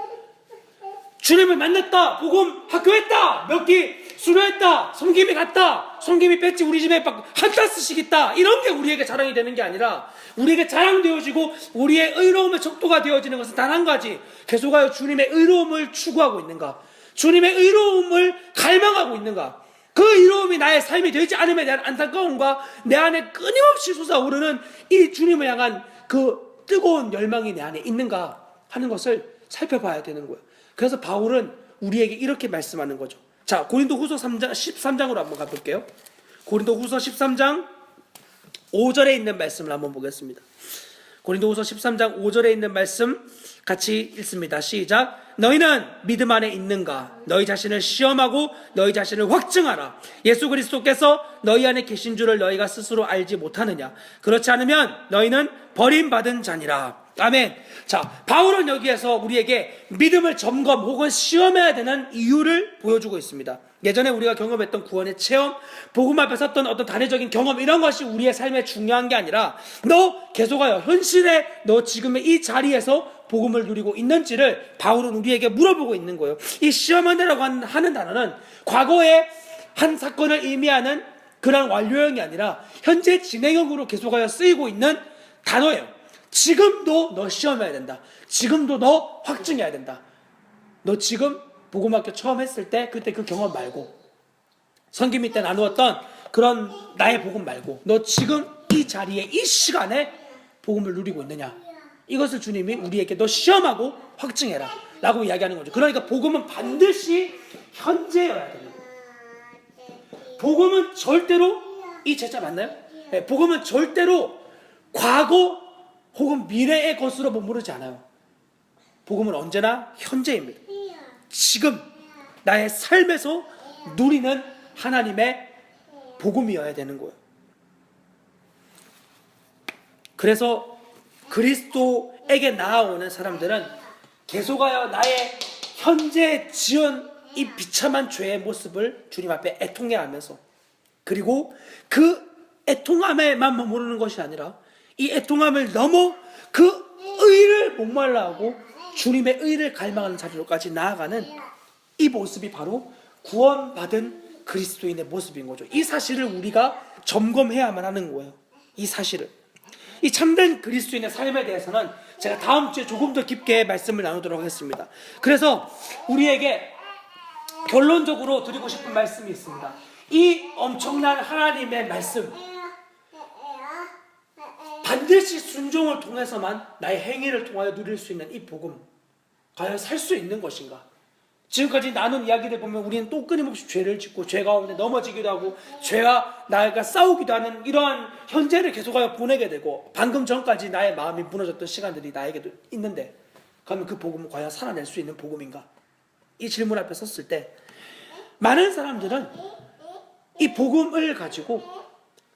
주님을 만났다, 복음 학교했다, 몇 기 수료했다, 섬김이 갔다, 섬김이 뺐지 우리 집에 한 다스씩 있다, 이런 게 우리에게 자랑이 되는 게 아니라, 우리에게 자랑되어지고 우리의 의로움의 척도가 되어지는 것은 단 한 가지, 계속하여 주님의 의로움을 추구하고 있는가, 주님의 의로움을 갈망하고 있는가. 그 의로움이 나의 삶이 되지 않음에 대한 안타까움과 내 안에 끊임없이 솟아오르는 이 주님을 향한 그 뜨거운 열망이 내 안에 있는가 하는 것을 살펴봐야 되는 거예요. 그래서 바울은 우리에게 이렇게 말씀하는 거죠. 자, 고린도후서 13장으로 한번 가볼게요. 고린도후서 13장 5절에 있는 말씀을 한번 보겠습니다. 고린도후서 13장 5절에 있는 말씀 같이 읽습니다. 시작. 너희는 믿음 안에 있는가? 너희 자신을 시험하고 너희 자신을 확증하라. 예수 그리스도께서 너희 안에 계신 줄을 너희가 스스로 알지 못하느냐? 그렇지 않으면 너희는 버림받은 자니라. 아멘. 자, 바울은 여기에서 우리에게 믿음을 점검 혹은 시험해야 되는 이유를 보여주고 있습니다. 예전에 우리가 경험했던 구원의 체험, 복음 앞에 섰던 어떤 단회적인 경험, 이런 것이 우리의 삶에 중요한 게 아니라 너 계속하여 현실에 너 지금의 이 자리에서 복음을 누리고 있는지를 바울은 우리에게 물어보고 있는 거예요. 이 시험한다라고 하는 단어는 과거의 한 사건을 의미하는 그런 완료형이 아니라 현재 진행형으로 계속하여 쓰이고 있는 단어예요. 지금도 너 시험해야 된다. 지금도 너 확증해야 된다. 너 지금 복음학교 처음 했을 때 그때 그 경험 말고, 선김이 때 나누었던 그런 나의 복음 말고, 너 지금 이 자리에 이 시간에 복음을 누리고 있느냐, 이것을 주님이 우리에게 너 시험하고 확증해라 라고 이야기하는 거죠. 그러니까 복음은 반드시 현재여야 되는 거예요. 복음은 절대로, 이 제자 맞나요? 네, 복음은 절대로 과거 혹은 미래의 것으로 머무르지 않아요. 복음은 언제나 현재입니다. 지금 나의 삶에서 누리는 하나님의 복음이어야 되는 거예요. 그래서 그리스도에게 나아오는 사람들은 계속하여 나의 현재 지은 이 비참한 죄의 모습을 주님 앞에 애통해 하면서, 그리고 그 애통함에만 머무르는 것이 아니라 이 애통함을 넘어 그 의를 목말라 하고 주님의 의를 갈망하는 자리로까지 나아가는 이 모습이 바로 구원받은 그리스도인의 모습인 거죠. 이 사실을 우리가 점검해야만 하는 거예요. 이 사실을. 이 참된 그리스도인의 삶에 대해서는 제가 다음 주에 조금 더 깊게 말씀을 나누도록 하겠습니다. 그래서 우리에게 결론적으로 드리고 싶은 말씀이 있습니다. 이 엄청난 하나님의 말씀, 반드시 순종을 통해서만 나의 행위를 통하여 누릴 수 있는 이 복음, 과연 살 수 있는 것인가? 지금까지 나눈 이야기를 보면 우리는 또 끊임없이 죄를 짓고 죄 가운데 넘어지기도 하고 죄와 나가 싸우기도 하는 이러한 현재를 계속하여 보내게 되고, 방금 전까지 나의 마음이 무너졌던 시간들이 나에게도 있는데, 그러면 그 복음은 과연 살아낼 수 있는 복음인가? 이 질문 앞에 섰을 때 많은 사람들은 이 복음을 가지고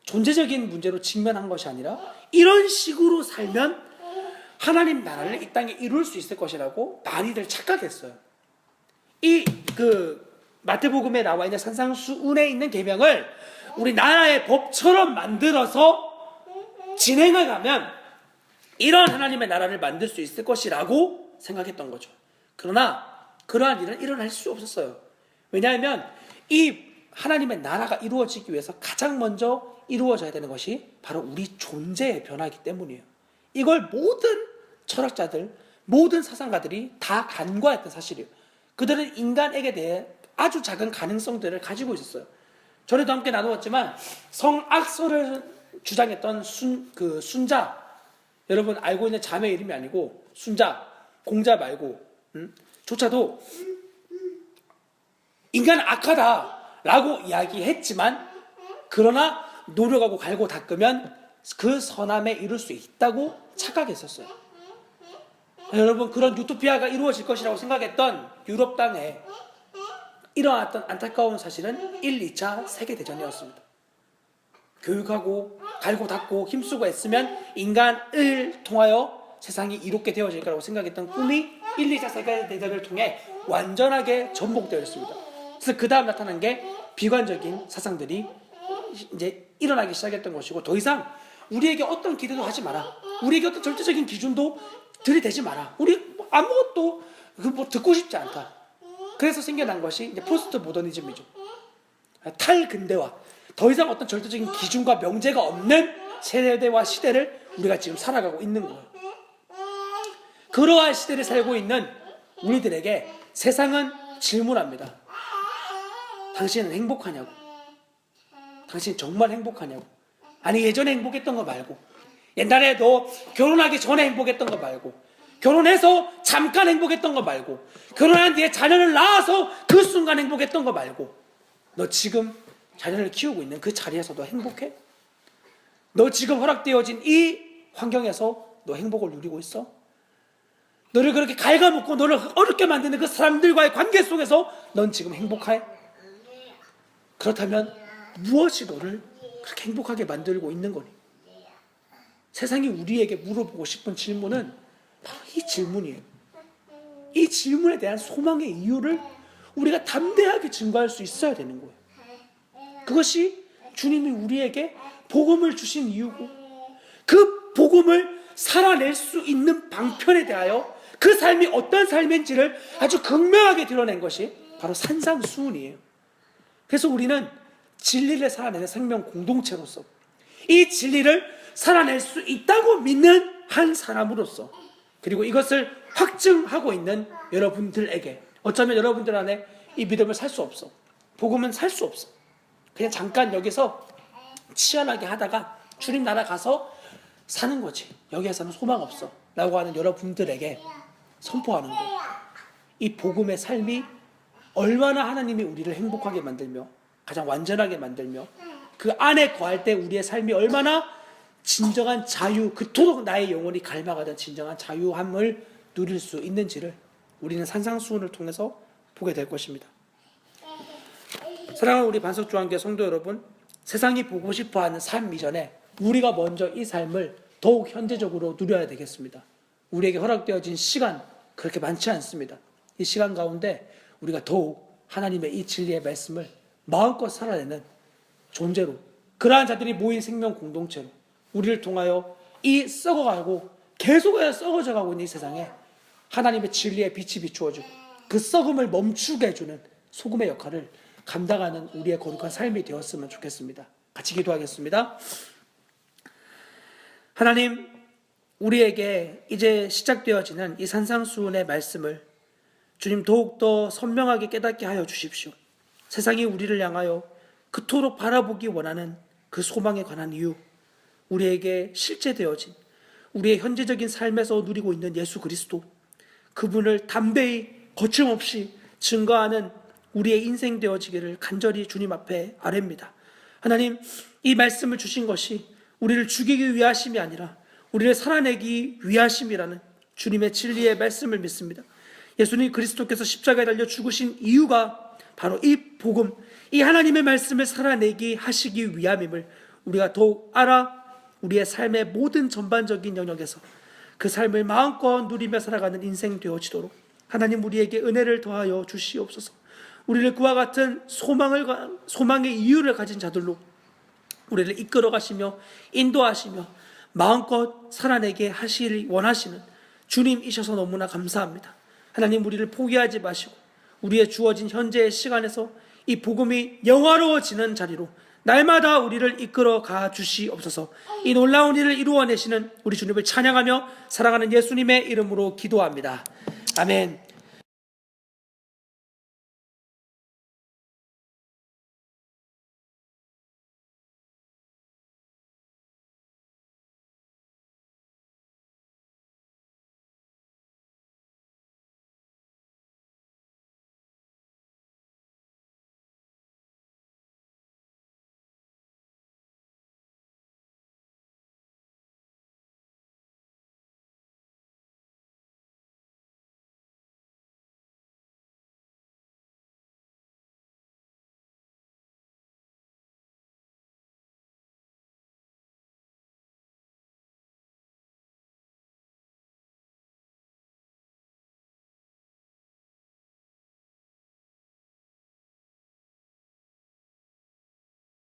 존재적인 문제로 직면한 것이 아니라 이런 식으로 살면 하나님 나라를 이 땅에 이룰 수 있을 것이라고 많이들 착각했어요. 이 마태복음에 나와 있는 산상수훈에 있는 계명을 우리 나라의 법처럼 만들어서 진행해 가면 이런 하나님의 나라를 만들 수 있을 것이라고 생각했던 거죠. 그러나 그러한 일은 일어날 수 없었어요. 왜냐하면 이 하나님의 나라가 이루어지기 위해서 가장 먼저 이루어져야 되는 것이 바로 우리 존재의 변화이기 때문이에요. 이걸 모든 철학자들, 모든 사상가들이 다 간과했던 사실이에요. 그들은 인간에게 대해 아주 작은 가능성들을 가지고 있었어요. 전에도 함께 나누었지만 성악설을 주장했던 순자, 여러분 알고 있는 자매 이름이 아니고 순자, 공자 말고 조차도 인간은 악하다라고 이야기했지만 그러나 노력하고 갈고 닦으면 그 선함에 이룰 수 있다고 착각했었어요. 여러분 그런 유토피아가 이루어질 것이라고 생각했던 유럽 땅에 일어났던 안타까운 사실은 1, 2차 세계대전이었습니다. 교육하고 갈고 닦고 힘쓰고 애쓰면 인간을 통하여 세상이 이롭게 되어질 거라고 생각했던 꿈이 1, 2차 세계대전을 통해 완전하게 전복되었습니다. 그래서 그 다음 나타난 게 비관적인 사상들이 이제 일어나기 시작했던 것이고, 더 이상 우리에게 어떤 기대도 하지 마라, 우리에게 어떤 절대적인 기준도 들이대지 마라, 우리 아무것도 듣고 싶지 않다. 그래서 생겨난 것이 이제 포스트 모더니즘이죠. 탈근대화, 더 이상 어떤 절대적인 기준과 명제가 없는 세대와 시대를 우리가 지금 살아가고 있는 거예요. 그러한 시대를 살고 있는 우리들에게 세상은 질문합니다. 당신은 행복하냐고? 당신 정말 행복하냐고? 아니 예전에 행복했던 거 말고, 옛날에 너 결혼하기 전에 행복했던 거 말고, 결혼해서 잠깐 행복했던 거 말고, 결혼한 뒤에 자녀를 낳아서 그 순간 행복했던 거 말고, 너 지금 자녀를 키우고 있는 그 자리에서 너 행복해? 너 지금 허락되어진 이 환경에서 너 행복을 누리고 있어? 너를 그렇게 갉아먹고 너를 어렵게 만드는 그 사람들과의 관계 속에서 넌 지금 행복해? 그렇다면 무엇이 너를 그렇게 행복하게 만들고 있는 거니? 세상이 우리에게 물어보고 싶은 질문은 바로 이 질문이에요. 이 질문에 대한 소망의 이유를 우리가 담대하게 증거할 수 있어야 되는 거예요. 그것이 주님이 우리에게 복음을 주신 이유고, 그 복음을 살아낼 수 있는 방편에 대하여 그 삶이 어떤 삶인지를 아주 극명하게 드러낸 것이 바로 산상수훈이에요. 그래서 우리는 진리를 살아내는 생명 공동체로서, 이 진리를 살아낼 수 있다고 믿는 한 사람으로서, 그리고 이것을 확증하고 있는 여러분들에게, 어쩌면 여러분들 안에 이 믿음을 살 수 없어, 복음은 살 수 없어, 그냥 잠깐 여기서 치열하게 하다가 주님 나라 가서 사는 거지, 여기에서는 소망 없어 라고 하는 여러분들에게 선포하는 거예요. 이 복음의 삶이 얼마나 하나님이 우리를 행복하게 만들며 가장 완전하게 만들며 그 안에 거할 때 우리의 삶이 얼마나 진정한 자유, 그토록 나의 영혼이 갈망하던 진정한 자유함을 누릴 수 있는지를 우리는 산상수훈을 통해서 보게 될 것입니다. 사랑하는 우리 반석주한교회 성도 여러분, 세상이 보고 싶어하는 삶 이전에 우리가 먼저 이 삶을 더욱 현재적으로 누려야 되겠습니다. 우리에게 허락되어진 시간 그렇게 많지 않습니다. 이 시간 가운데 우리가 더욱 하나님의 이 진리의 말씀을 마음껏 살아내는 존재로, 그러한 자들이 모인 생명 공동체로 우리를 통하여 이 썩어가고 계속해서 썩어져가고 있는 이 세상에 하나님의 진리의 빛이 비추어주고 그 썩음을 멈추게 해주는 소금의 역할을 감당하는 우리의 거룩한 삶이 되었으면 좋겠습니다. 같이 기도하겠습니다. 하나님, 우리에게 이제 시작되어지는 이 산상수훈의 말씀을 주님 더욱더 선명하게 깨닫게 하여 주십시오. 세상이 우리를 향하여 그토록 바라보기 원하는 그 소망에 관한 이유, 우리에게 실제되어진 우리의 현재적인 삶에서 누리고 있는 예수 그리스도, 그분을 담대히 거침없이 증거하는 우리의 인생 되어지기를 간절히 주님 앞에 아뢰입니다. 하나님, 이 말씀을 주신 것이 우리를 죽이기 위하심이 아니라 우리를 살아내기 위하심이라는 주님의 진리의 말씀을 믿습니다. 예수님 그리스도께서 십자가에 달려 죽으신 이유가 바로 이 복음, 이 하나님의 말씀을 살아내기 하시기 위함임을 우리가 더욱 알아 우리의 삶의 모든 전반적인 영역에서 그 삶을 마음껏 누리며 살아가는 인생 되어지도록 하나님 우리에게 은혜를 더하여 주시옵소서. 우리를 그와 같은 소망의 이유를 가진 자들로 우리를 이끌어 가시며 인도하시며 마음껏 살아내게 하시길 원하시는 주님이셔서 너무나 감사합니다. 하나님, 우리를 포기하지 마시고 우리의 주어진 현재의 시간에서 이 복음이 영화로워지는 자리로 날마다 우리를 이끌어 가 주시옵소서. 이 놀라운 일을 이루어내시는 우리 주님을 찬양하며 사랑하는 예수님의 이름으로 기도합니다. 아멘.